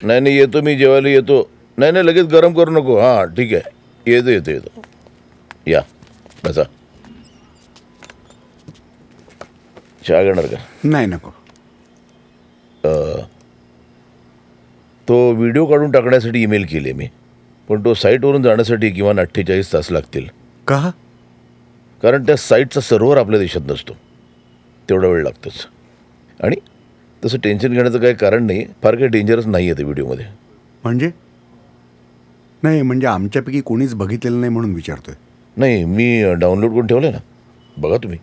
नाही नाही येतो मी, जेवायला येतो. नाही नाही लगेच गरम करू नको. हां ठीक आहे, येतो येतो येतो. या बसा. चहा घेणार का? नाही नको. तो व्हिडिओ काढून टाकण्यासाठी ईमेल केले मी, पण तो साईटवरून जाण्यासाठी किमान 48 तास लागतील. का? कारण त्या साईटचा सर्व्हर आपल्या देशात नसतो, तेवढा वेळ लागतोच. आणि तसं टेन्शन घेण्याचं काही कारण नाही, फार काही डेंजरस नाही आहे ते व्हिडिओमध्ये. म्हणजे नाही, म्हणजे आमच्यापैकी कोणीच बघितलेलं नाही म्हणून विचारतोय. नाही, मी डाउनलोड करून ठेवलं ना, बघा तुम्ही.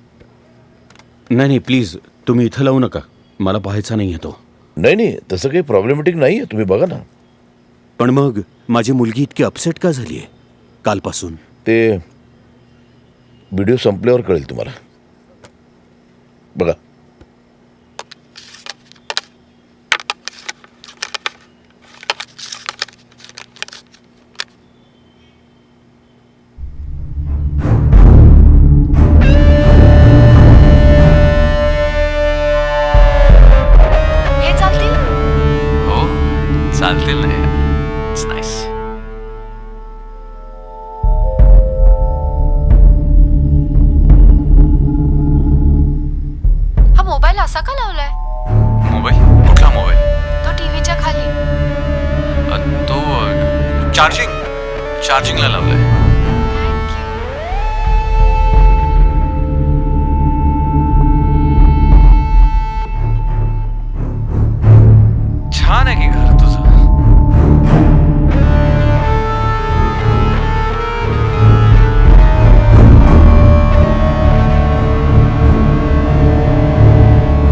नाही नाही प्लीज, तुम्ही इथं लावू नका, मला पाहायचा नाही तो. नाही नाही तसं काही प्रॉब्लेमॅटिक नाही आहे, तुम्ही बघा ना. पण मग माझी मुलगी इतकी अपसेट का झाली आहे कालपासून? ते व्हिडिओ संपल्यावर कळेल तुम्हाला, बघा. हे चालतील? हो चालतील ना यार. It's nice. हा मोबाईल असा का लावलाय? मोबाईल? कुठला मोबाईल? तो टीव्हीच्या खाली. तो चार्जिंगला लावलाय. छान आहे की घर तुझं.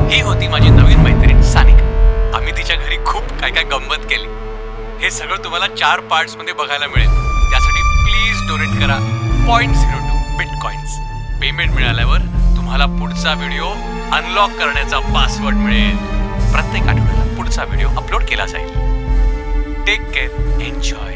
ही होती माझी नवीन मैत्रीण सानिका. आम्ही तिच्या घरी खूप काय काय गंमत केली. हे सगळं तुम्हाला 4 पार्ट्स मध्ये बघायला मिळेल. त्यासाठी प्लीज डोनेट करा .02 बिटकॉइन्स. पेमेंट मिळाल्यावर तुम्हाला पुढचा व्हिडिओ अनलॉक करण्याचा पासवर्ड मिळेल. प्रत्येक आठवड्याला पुढचा व्हिडिओ अपलोड केला जाईल. Take care, enjoy.